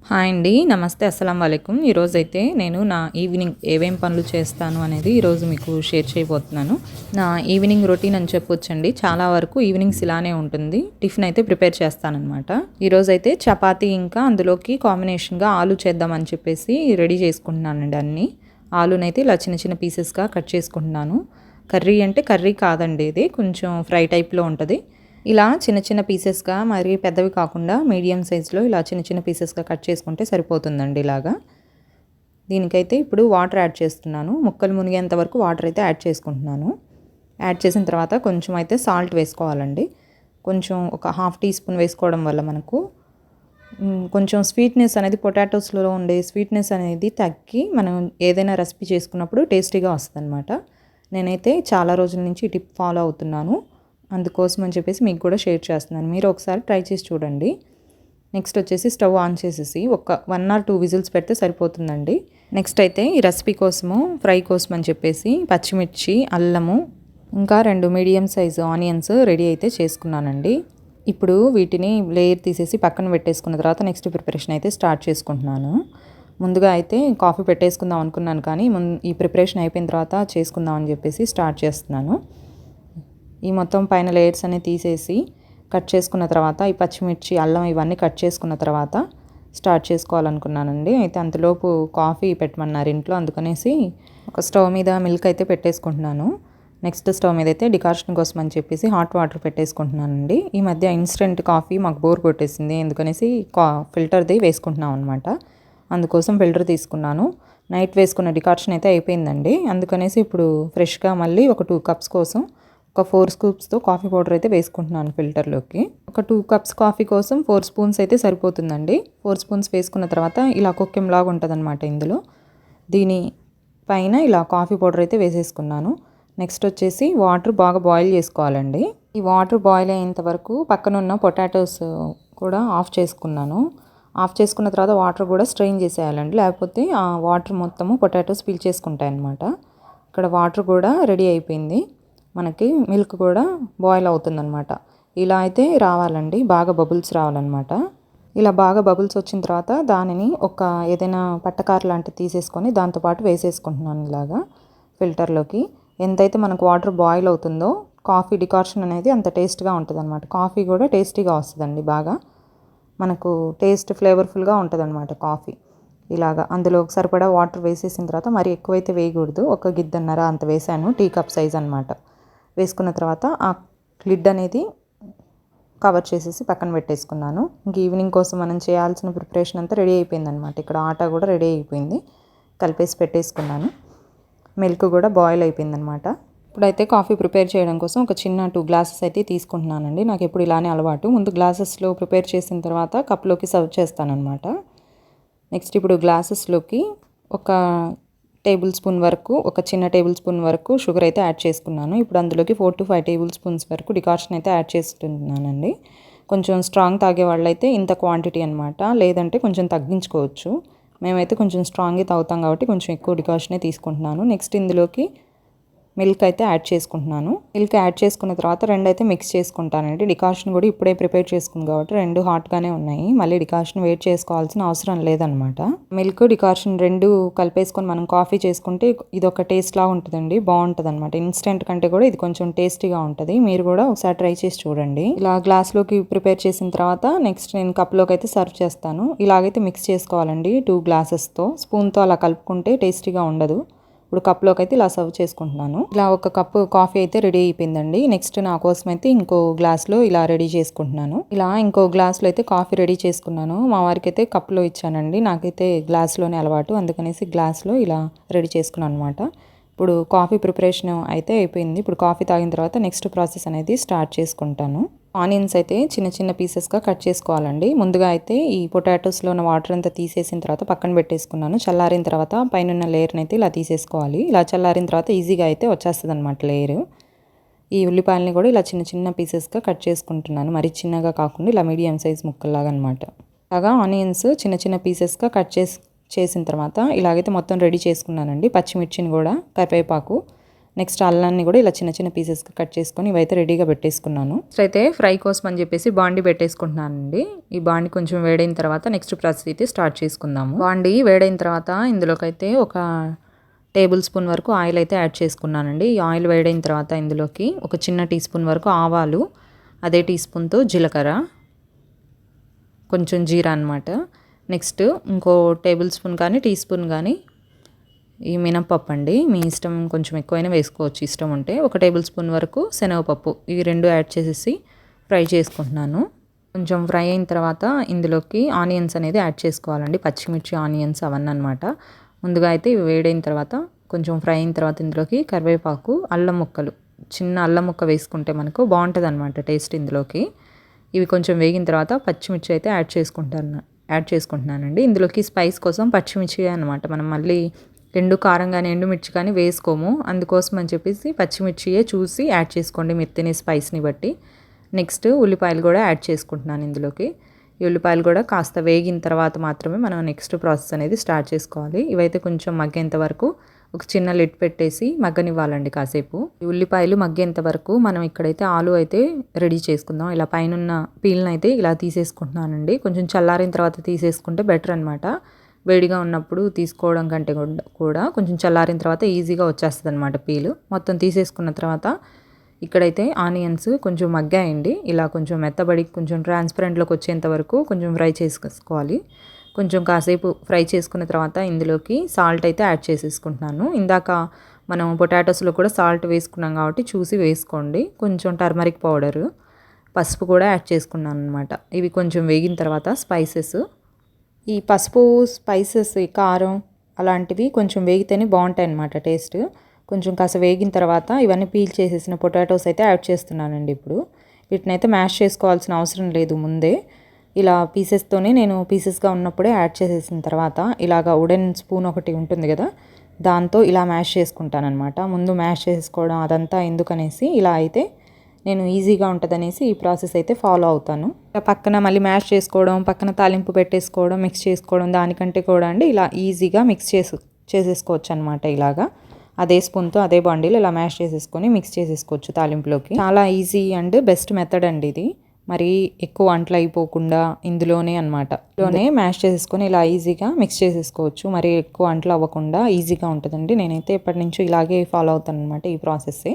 Hi అండి. నమస్తే. అస్సలం వాలేకుమ్. ఈరోజైతే నేను నా ఈవినింగ్ ఏమేం పనులు చేస్తాను అనేది ఈరోజు మీకు షేర్ చేయబోతున్నాను. నా ఈవినింగ్ రొటీన్ అని చెప్పొచ్చండి. చాలా వరకు ఈవినింగ్స్ ఇలానే ఉంటుంది. టిఫిన్ అయితే ప్రిపేర్ చేస్తాననమాట. ఈరోజైతే చపాతీ ఇంకా అందులోకి కాంబినేషన్‌గా ఆలు చేద్దామని చెప్పేసి రెడీ చేసుకుంటున్నానండి అన్నీ. ఆలునైతే ఇలా చిన్న చిన్న పీసెస్‌గా కట్ చేసుకుంటున్నాను. కర్రీ అంటే కర్రీ కాదండి ఇది. కొంచెం ఫ్రై టైప్‌లో ఉంటది. ఇలా చిన్న చిన్న పీసెస్‌గా మరి పెద్దవి కాకుండా మీడియం సైజులో ఇలా చిన్న చిన్న పీసెస్‌గా కట్ చేసుకుంటే సరిపోతుందండి ఇలాగా. దీనికైతే ఇప్పుడు వాటర్ యాడ్ చేస్తున్నాను. ముక్కలు మునిగేంత వరకు వాటర్ అయితే యాడ్ చేసుకుంటున్నాను. యాడ్ చేసిన తర్వాత కొంచెం అయితే సాల్ట్ వేసుకోవాలండి. కొంచెం ఒక హాఫ్ టీ స్పూన్ వేసుకోవడం వల్ల మనకు కొంచెం స్వీట్‌నెస్ అనేది పొటాటోస్‌లో ఉండే స్వీట్‌నెస్ అనేది తగ్గి మనం ఏదైనా రెసిపీ చేసుకున్నప్పుడు టేస్టీగా వస్తదనమాట. నేనైతే చాలా రోజుల నుంచి ఈ టిప్ ఫాలో అవుతున్నాను. అందుకోసం అని చెప్పేసి మీకు కూడా షేర్ చేస్తున్నాను. మీరు ఒకసారి ట్రై చేసి చూడండి. నెక్స్ట్ వచ్చేసి స్టవ్ ఆన్ చేసేసి ఒక 1 ఆర్ 2 విజిల్స్ పెడితే సరిపోతుందండి. నెక్స్ట్ అయితే ఈ రెసిపీ కోసము ఫ్రై కోసం అని చెప్పేసి పచ్చిమిర్చి, అల్లము ఇంకా 2 మీడియం సైజు ఆనియన్స్ రెడీ అయితే చేసుకున్నానండి. ఇప్పుడు వీటిని లేయర్ తీసేసి పక్కన పెట్టేసుకున్న తర్వాత నెక్స్ట్ ప్రిపరేషన్ అయితే స్టార్ట్ చేసుకుంటున్నాను. ముందుగా అయితే కాఫీ పెట్టేసుకుందాం అనుకున్నాను కానీ ఈ ప్రిపరేషన్ అయిపోయిన తర్వాత చేసుకుందాం అని చెప్పేసి స్టార్ట్ చేస్తున్నాను. ఈ మొత్తం పైన లేయర్స్ అన్ని తీసేసి కట్ చేసుకున్న తర్వాత ఈ పచ్చిమిర్చి, అల్లం ఇవన్నీ కట్ చేసుకున్న తర్వాత స్టార్ట్ చేసుకోవాలనుకున్నానండి. అయితే అంతలోపు కాఫీ పెట్టమన్నారు ఇంట్లో. అందుకనేసి ఒక స్టవ్ మీద మిల్క్ అయితే పెట్టేసుకుంటున్నాను. నెక్స్ట్ స్టవ్ మీద అయితే డికాషన్ కోసం అని చెప్పేసి హాట్ వాటర్ పెట్టేసుకుంటున్నానండి. ఈ మధ్య ఇన్స్టెంట్ కాఫీ మాకు బోర్ కొట్టేసింది. ఎందుకనేసి ఫిల్టర్ది వేసుకుంటున్నాం అనమాట. అందుకోసం ఫిల్టర్ తీసుకున్నాను. నైట్ వేసుకున్న డికాషన్ అయితే అయిపోయిందండి. అందుకనేసి ఇప్పుడు ఫ్రెష్గా మళ్ళీ ఒక 2 కప్స్ కోసం ఒక 4 స్కూప్స్‌తో కాఫీ పౌడర్ అయితే వేసుకుంటున్నాను ఫిల్టర్‌లోకి. ఒక 2 కప్స్ కాఫీ కోసం 4 స్పూన్స్ అయితే సరిపోతుందండి. 4 స్పూన్స్ వేసుకున్న తర్వాత ఇలా కొక్కెంలాగా ఉంటదనమాట ఇందులో. దీని పైన ఇలా కాఫీ పౌడర్ అయితే వేసేసుకున్నాను. నెక్స్ట్ వచ్చేసి వాటర్ బాగా బాయిల్ చేసుకోవాలండి. ఈ వాటర్ బాయిల్ అయ్యేంత వరకు పక్కనున్న పొటాటోస్ కూడా ఆఫ్ చేసుకున్నాను. ఆఫ్ చేసుకున్న తర్వాత వాటర్ కూడా స్ట్రెయిన్ చేసేయాలండి. లేకపోతే ఆ వాటర్ మొత్తము పొటాటోస్ పీల్చేసుకుంటాయన్నమాట. ఇక్కడ వాటర్ కూడా రెడీ అయిపోయింది. మనకి మిల్క్ కూడా బాయిల్ అవుతుందన్నమాట. ఇలా అయితే రావాలండి. బాగా బబుల్స్ రావాలన్నమాట. ఇలా బాగా బబుల్స్ వచ్చిన తర్వాత దానిని ఒక ఏదైనా పట్టకార లాంటిది తీసేసుకొని దాంతోపాటు వేసేసుకుంటున్నాను ఇలాగా ఫిల్టర్లోకి. ఎంతైతే మనకు వాటర్ బాయిల్ అవుతుందో కాఫీ డికాషన్ అనేది అంత టేస్ట్గా ఉంటుందన్నమాట. కాఫీ కూడా టేస్టీగా వస్తుందండి బాగా. మనకు టేస్ట్ ఫ్లేవర్ఫుల్గా ఉంటుందన్నమాట కాఫీ. ఇలాగా అందులో సరిపడా వాటర్ వేసేసిన తర్వాత మరి ఎక్కువైతే వేయకూడదు. ఒక గిద్దన్నర అంత వేసాను. టీ కప్ సైజ్ అనమాట. వేసుకున్న తర్వాత ఆ లిడ్ అనేది కవర్ చేసేసి పక్కన పెట్టేసుకున్నాను. ఇంక ఈవినింగ్ కోసం మనం చేయాల్సిన ప్రిపరేషన్ అంతా రెడీ అయిపోయిందనమాట. ఇక్కడ ఆటా కూడా రెడీ అయిపోయింది. కలిపేసి పెట్టేసుకున్నాను. మిల్క్ కూడా బాయిల్ అయిపోయిందనమాట. ఇప్పుడైతే కాఫీ ప్రిపేర్ చేయడం కోసం ఒక చిన్న 2 గ్లాసెస్ అయితే తీసుకుంటున్నానండి. నాకు ఎప్పుడు ఇలానే అలవాటు. ముందు గ్లాసెస్లో ప్రిపేర్ చేసిన తర్వాత కప్లోకి సర్వ్ చేస్తానన్నమాట. నెక్స్ట్ ఇప్పుడు గ్లాసెస్లోకి ఒక టేబుల్ స్పూన్ వరకు ఒక చిన్న టేబుల్ స్పూన్ వరకు షుగర్ అయితే యాడ్ చేసుకున్నాను. ఇప్పుడు అందులోకి 4 to 5 టేబుల్ స్పూన్స్ వరకు డికాషన్ అయితే యాడ్ చేస్తున్నానండి. కొంచెం స్ట్రాంగ్ తాగే వాళ్ళైతే ఇంత క్వాంటిటీ అనమాట. లేదంటే కొంచెం తగ్గించుకోవచ్చు. మేమైతే కొంచెం స్ట్రాంగే తాగుతాం కాబట్టి కొంచెం ఎక్కువ డికాషనే తీసుకుంటున్నాను. నెక్స్ట్ ఇందులోకి మిల్క్ అయితే యాడ్ చేసుకుంటున్నాను. మిల్క్ యాడ్ చేసుకున్న తర్వాత 2 అయితే మిక్స్ చేసుకుంటానండి. డికాషన్ కూడా ఇప్పుడే ప్రిపేర్ చేసుకుంది కాబట్టి 2 హాట్గానే ఉన్నాయి. మళ్ళీ డికాషన్ వేట్ చేసుకోవాల్సిన అవసరం లేదనమాట. మిల్క్ డికాషన్ 2 కలిపేసుకొని మనం కాఫీ చేసుకుంటే ఇదొక టేస్ట్లా ఉంటుందండి. బాగుంటుంది అనమాట. ఇన్స్టెంట్ కంటే కూడా ఇది కొంచెం టేస్టీగా ఉంటుంది. మీరు కూడా ఒకసారి ట్రై చేసి చూడండి. ఇలా గ్లాస్లోకి ప్రిపేర్ చేసిన తర్వాత నెక్స్ట్ నేను కప్లోకి అయితే సర్వ్ చేస్తాను. ఇలాగైతే మిక్స్ చేసుకోవాలండి 2 గ్లాసెస్తో. స్పూన్తో అలా కలుపుకుంటే టేస్టీగా ఉండదు. ఇప్పుడు కప్లోకి అయితే ఇలా సర్వ్ చేసుకుంటున్నాను. ఇలా ఒక కప్పు కాఫీ అయితే రెడీ అయిపోయిందండి. నెక్స్ట్ నా కోసం అయితే ఇంకో గ్లాస్లో ఇలా రెడీ చేసుకుంటున్నాను. ఇలా ఇంకో గ్లాస్లో అయితే కాఫీ రెడీ చేసుకున్నాను. మా వారికి అయితే కప్లో ఇచ్చానండి. నాకైతే గ్లాస్లోనే అలవాటు. అందుకనేసి గ్లాస్లో ఇలా రెడీ చేసుకున్నాను అనమాట. ఇప్పుడు కాఫీ ప్రిపరేషన్ అయితే అయిపోయింది. ఇప్పుడు కాఫీ తాగిన తర్వాత నెక్స్ట్ ప్రాసెస్ అనేది స్టార్ట్ చేసుకుంటాను. ఆనియన్స్ అయితే చిన్న చిన్న పీసెస్గా కట్ చేసుకోవాలండి. ముందుగా అయితే ఈ పొటాటోస్లో ఉన్న వాటర్ అంతా తీసేసిన తర్వాత పక్కన పెట్టేసుకున్నాను. చల్లారిన తర్వాత పైన లేయర్ని అయితే ఇలా తీసేసుకోవాలి. ఇలా చల్లారిన తర్వాత ఈజీగా అయితే వచ్చేస్తుంది అనమాట లేయర్. ఈ ఉల్లిపాయలని కూడా ఇలా చిన్న చిన్న పీసెస్గా కట్ చేసుకుంటున్నాను. మరి చిన్నగా కాకుండా ఇలా మీడియం సైజ్ ముక్కల్లాగా అనమాట. అలాగా ఆనియన్స్ చిన్న చిన్న పీసెస్గా చేసిన తర్వాత ఇలాగైతే మొత్తం రెడీ చేసుకున్నానండి. పచ్చిమిర్చిని కూడా కరివేపాకు నెక్స్ట్ అల్లాన్ని కూడా ఇలా చిన్న చిన్న పీసెస్గా కట్ చేసుకొని ఇవైతే రెడీగా పెట్టేసుకున్నాను. నెక్స్ట్ అయితే ఫ్రై కోసం అని చెప్పేసి బాండి పెట్టేసుకుంటున్నానండి. ఈ బాండి కొంచెం వేడైన తర్వాత నెక్స్ట్ ప్రాసెస్ అయితే స్టార్ట్ చేసుకుందాము. బాండి వేడైన తర్వాత ఇందులోకి అయితే ఒక టేబుల్ స్పూన్ వరకు ఆయిల్ అయితే యాడ్ చేసుకున్నానండి. ఈ ఆయిల్ వేడైన తర్వాత ఇందులోకి ఒక చిన్న టీ స్పూన్ వరకు ఆవాలు, అదే టీ స్పూన్తో జీలకర్ర, కొంచెం జీరా అనమాట. నెక్స్ట్ ఇంకో టేబుల్ స్పూన్ కానీ టీ స్పూన్ కానీ ఈ మినప్పప్పు అండి, మీ ఇష్టం, కొంచెం ఎక్కువైనా వేసుకోవచ్చు ఇష్టం ఉంటే. ఒక టేబుల్ స్పూన్ వరకు శనగపప్పు, ఇవి రెండు యాడ్ చేసేసి ఫ్రై చేసుకుంటున్నాను. కొంచెం ఫ్రై అయిన తర్వాత ఇందులోకి ఆనియన్స్ అనేది యాడ్ చేసుకోవాలండి, పచ్చిమిర్చి ఆనియన్స్ అవన్నీ అనమాట. ముందుగా అయితే ఇవి వేడైన తర్వాత కొంచెం ఫ్రై అయిన తర్వాత ఇందులోకి కరివేపాకు, అల్లం ముక్కలు, చిన్న అల్లం ముక్క వేసుకుంటే మనకు బాగుంటుంది అనమాట టేస్ట్ ఇందులోకి. ఇవి కొంచెం వేగిన తర్వాత పచ్చిమిర్చి అయితే యాడ్ చేసుకుంటున్నానండి. ఇందులోకి స్పైస్ కోసం పచ్చిమిర్చి అనమాట, మనం మళ్ళీ ఎండు కారం కానీ ఎండుమిర్చి కానీ వేసుకోము, అందుకోసం అని చెప్పేసి పచ్చిమిర్చియే చూసి యాడ్ చేసుకోండి మీరు తినే స్పైస్ని బట్టి. నెక్స్ట్ ఉల్లిపాయలు కూడా యాడ్ చేసుకుంటున్నాను ఇందులోకి. ఈ ఉల్లిపాయలు కూడా కాస్త వేగిన తర్వాత మాత్రమే మనం నెక్స్ట్ ప్రాసెస్ అనేది స్టార్ట్ చేసుకోవాలి. ఇవైతే కొంచెం మగ్గేంత వరకు ఒక చిన్న లిడ్ పెట్టేసి మగ్గనివ్వాలండి కాసేపు. ఈ ఉల్లిపాయలు మగ్గేంత వరకు మనం ఇక్కడైతే ఆలు అయితే రెడీ చేసుకుందాం. ఇలా పైనున్న పీల్ని అయితే ఇలా తీసేసుకుంటున్నానండి. కొంచెం చల్లారిన తర్వాత తీసేసుకుంటే బెటర్ అనమాట. వేడిగా ఉన్నప్పుడు తీసుకోవడం కంటే కూడా కొంచెం చల్లారిన తర్వాత ఈజీగా వచ్చేస్తుంది అనమాట పీలు. మొత్తం తీసేసుకున్న తర్వాత ఇక్కడైతే ఆనియన్స్ కొంచెం మగ్గాయండి. ఇలా కొంచెం మెత్తబడి కొంచెం ట్రాన్స్పరెంట్లోకి వచ్చేంత వరకు కొంచెం ఫ్రై చేసుకోవాలి. కొంచెం కాసేపు ఫ్రై చేసుకున్న తర్వాత ఇందులోకి సాల్ట్ అయితే యాడ్ చేసేసుకుంటున్నాను. ఇందాక మనం పొటాటోస్లో కూడా సాల్ట్ వేసుకున్నాం కాబట్టి చూసి వేసుకోండి. కొంచెం టర్మరిక్ పౌడరు, పసుపు కూడా యాడ్ చేసుకున్నాను అనమాట. ఇవి కొంచెం వేగిన తర్వాత స్పైసెస్, ఈ పసుపు, స్పైసెస్, కారం అలాంటివి కొంచెం వేగితేనే బాగుంటాయి అన్నమాట టేస్ట్. కొంచెం కాస్త వేగిన తర్వాత ఇవన్నీ పీల్ చేసేసిన పొటాటోస్ అయితే యాడ్ చేస్తున్నానండి. ఇప్పుడు వీటిని అయితే మ్యాష్ చేసుకోవాల్సిన అవసరం లేదు, ముందే ఇలా పీసెస్తోనే నేను పీసెస్గా ఉన్నప్పుడే యాడ్ చేసేసిన తర్వాత ఇలాగ వుడెన్ స్పూన్ ఒకటి ఉంటుంది కదా, దాంతో ఇలా మ్యాష్ చేసుకుంటానమాట. ముందు మ్యాష్ చేసుకోవడం అదంతా ఎందుకనేసి ఇలా అయితే నేను ఈజీగా ఉంటుందనేసి ఈ ప్రాసెస్ అయితే ఫాలో అవుతాను. పక్కన మళ్ళీ మ్యాష్ చేసుకోవడం, పక్కన తాలింపు పెట్టేసుకోవడం, మిక్స్ చేసుకోవడం దానికంటే కూడా అండి ఇలా ఈజీగా మిక్స్ చేసేసుకోవచ్చు అనమాట. ఇలాగా అదే స్పూన్తో అదే బాండీలో ఇలా మ్యాష్ చేసేసుకొని మిక్స్ చేసేసుకోవచ్చు తాలింపులోకి. చాలా ఈజీ అండ్ బెస్ట్ మెథడ్ అండి ఇది. మరి ఎక్కువ వంటలు అయిపోకుండా ఇందులోనే అనమాట, ఇందులోనే మ్యాష్ చేసేసుకొని ఇలా ఈజీగా మిక్స్ చేసేసుకోవచ్చు. మరి ఎక్కువ వంటలు అవ్వకుండా ఈజీగా ఉంటుందండి. నేనైతే ఎప్పటి నుంచో ఇలాగే ఫాలో అవుతాను అనమాట ఈ ప్రాసెస్సే.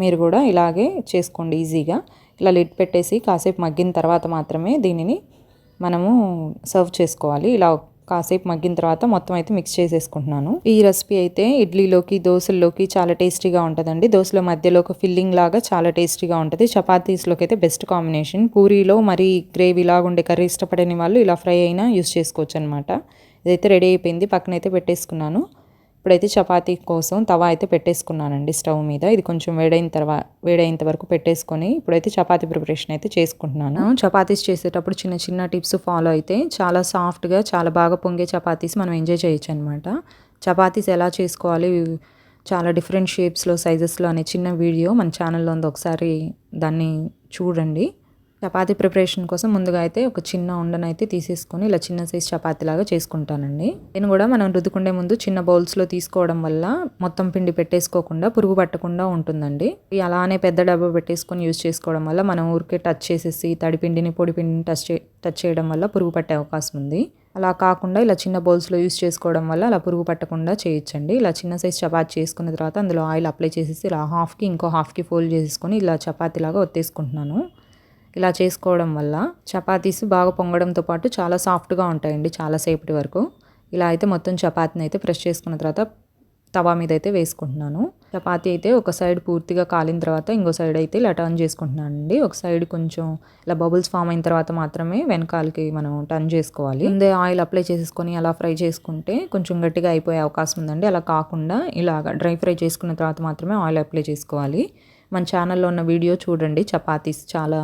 మీరు కూడా ఇలాగే చేసుకోండి ఈజీగా. ఇలా లిడ్ పెట్టేసి కాసేపు మగ్గిన తర్వాత మాత్రమే దీనిని మనము సర్వ్ చేసుకోవాలి. ఇలా కాసేపు మగ్గిన తర్వాత మొత్తం అయితే మిక్స్ చేసేసుకుంటున్నాను. ఈ రెసిపీ అయితే ఇడ్లీలోకి, దోశల్లోకి చాలా టేస్టీగా ఉంటుందండి. దోశల మధ్యలో ఒక ఫిల్లింగ్ లాగా చాలా టేస్టీగా ఉంటుంది. చపాతీస్లోకి అయితే బెస్ట్ కాంబినేషన్. పూరీలో మరి గ్రేవీ లాగా ఉండే కర్రీ ఇష్టపడని వాళ్ళు ఇలా ఫ్రై అయినా యూస్ చేసుకోవచ్చు అనమాట. ఇదైతే రెడీ అయిపోయింది, పక్కన అయితే పెట్టేసుకున్నాను. ఇప్పుడైతే చపాతీ కోసం తవా అయితే పెట్టేసుకున్నానండి స్టవ్ మీద. ఇది కొంచెం వేడైనంత వరకు పెట్టేసుకొని ఇప్పుడైతే చపాతీ ప్రిపరేషన్ అయితే చేసుకుంటున్నాను. చపాతీస్ చేసేటప్పుడు చిన్న చిన్న టిప్స్ ఫాలో అయితే చాలా సాఫ్ట్గా, చాలా బాగా పొంగే చపాతీస్ మనం ఎంజాయ్ చేయొచ్చు అనమాట. చపాతీస్ ఎలా చేసుకోవాలి, చాలా డిఫరెంట్ షేప్స్లో, సైజెస్లో అనే చిన్న వీడియో మన ఛానల్లో ఉంది, ఒకసారి దాన్ని చూడండి. చపాతీ ప్రిపరేషన్ కోసం ముందుగా అయితే ఒక చిన్న ఉండనైతే తీసేసుకొని ఇలా చిన్న సైజ్ చపాతీలాగా చేసుకుంటానండి. నేను కూడా మనం రుద్దుకుండే ముందు చిన్న బౌల్స్లో తీసుకోవడం వల్ల మొత్తం పిండి పెట్టేసుకోకుండా పురుగు పట్టకుండా ఉంటుందండి. అలానే పెద్ద డబ్బా పెట్టేసుకొని యూజ్ చేసుకోవడం వల్ల మనం ఊరికే టచ్ చేసేసి తడిపిండిని, పొడి పిండిని టచ్ చేయడం వల్ల పురుగు పట్టే అవకాశం ఉంది. అలా కాకుండా ఇలా చిన్న బౌల్స్లో యూజ్ చేసుకోవడం వల్ల అలా పురుగు పట్టకుండా చేయొచ్చండి. ఇలా చిన్న సైజ్ చపాతీ చేసుకున్న తర్వాత అందులో ఆయిల్ అప్లై చేసేసి ఇలా హాఫ్కి ఇంకో హాఫ్కి ఫోల్డ్ చేసుకొని ఇలా చపాతీలాగా ఒత్తేసుకుంటున్నాను. ఇలా చేసుకోవడం వల్ల చపాతీస్ బాగా పొంగడంతో పాటు చాలా సాఫ్ట్గా ఉంటాయండి చాలాసేపటి వరకు. ఇలా అయితే మొత్తం చపాతీని అయితే ప్రెస్ చేసుకున్న తర్వాత తవా మీద అయితే వేసుకుంటున్నాను. చపాతీ అయితే ఒక సైడ్ పూర్తిగా కాలిన తర్వాత ఇంకో సైడ్ అయితే ఇలా టర్న్ చేసుకుంటున్నాను అండి. ఒక సైడ్ కొంచెం ఇలా బబుల్స్ ఫామ్ అయిన తర్వాత మాత్రమే వెనకాలకి మనం టర్న్ చేసుకోవాలి. ముందే ఆయిల్ అప్లై చేసేసుకొని అలా ఫ్రై చేసుకుంటే కొంచెం గట్టిగా అయిపోయే అవకాశం ఉందండి. అలా కాకుండా ఇలాగ డ్రై ఫ్రై చేసుకున్న తర్వాత మాత్రమే ఆయిల్ అప్లై చేసుకోవాలి. మన ఛానల్లో ఉన్న వీడియో చూడండి, చపాతీస్ చాలా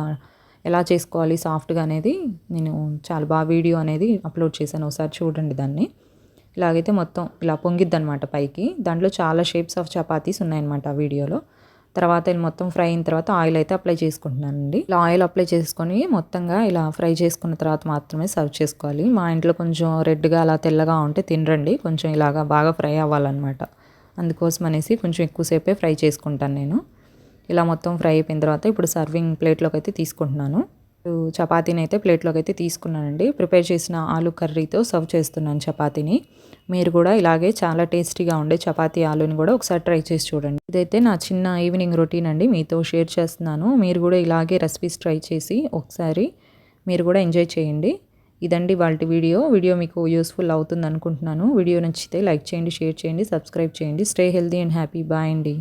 ఎలా చేసుకోవాలి సాఫ్ట్గా అనేది నేను చాలా బాగా వీడియో అనేది అప్లోడ్ చేశాను, ఒకసారి చూడండి దాన్ని. ఇలాగైతే మొత్తం ఇలా పొంగిద్ది అనమాట పైకి. దాంట్లో చాలా షేప్స్ ఆఫ్ చపాతీస్ ఉన్నాయన్నమాట ఆ వీడియోలో. తర్వాత ఇది మొత్తం ఫ్రై అయిన తర్వాత ఆయిల్ అయితే అప్లై చేసుకుంటున్నానండి. ఇలా ఆయిల్ అప్లై చేసుకొని మొత్తంగా ఇలా ఫ్రై చేసుకున్న తర్వాత మాత్రమే సర్వ్ చేసుకోవాలి. మా ఇంట్లో కొంచెం రెడ్గా అలా తెల్లగా ఉంటే తినరండి, కొంచెం ఇలాగా బాగా ఫ్రై అవ్వాలన్నమాట. అందుకోసం అనేసి కొంచెం ఎక్కువసేపే ఫ్రై చేసుకుంటాను నేను. ఇలా మొత్తం ఫ్రై అయిపోయిన తర్వాత ఇప్పుడు సర్వింగ్ ప్లేట్లోకి అయితే తీసుకుంటున్నాను. చపాతీని అయితే ప్లేట్లోకి అయితే తీసుకున్నానండి. ప్రిపేర్ చేసిన ఆలు కర్రీతో సర్వ్ చేస్తున్నాను చపాతీని. మీరు కూడా ఇలాగే చాలా టేస్టీగా ఉండే చపాతీ ఆలుని కూడా ఒకసారి ట్రై చేసి చూడండి. ఇదైతే నా చిన్న ఈవినింగ్ రొటీన్ అండి, మీతో షేర్ చేస్తున్నాను. మీరు కూడా ఇలాగే రెసిపీస్ ట్రై చేసి ఒకసారి మీరు కూడా ఎంజాయ్ చేయండి. ఇదండి వాళ్ళ వీడియో మీకు యూస్ఫుల్ అవుతుంది అనుకుంటున్నాను. వీడియో నచ్చితే లైక్ చేయండి, షేర్ చేయండి, సబ్స్క్రైబ్ చేయండి. Stay healthy and happy. Bye అండి.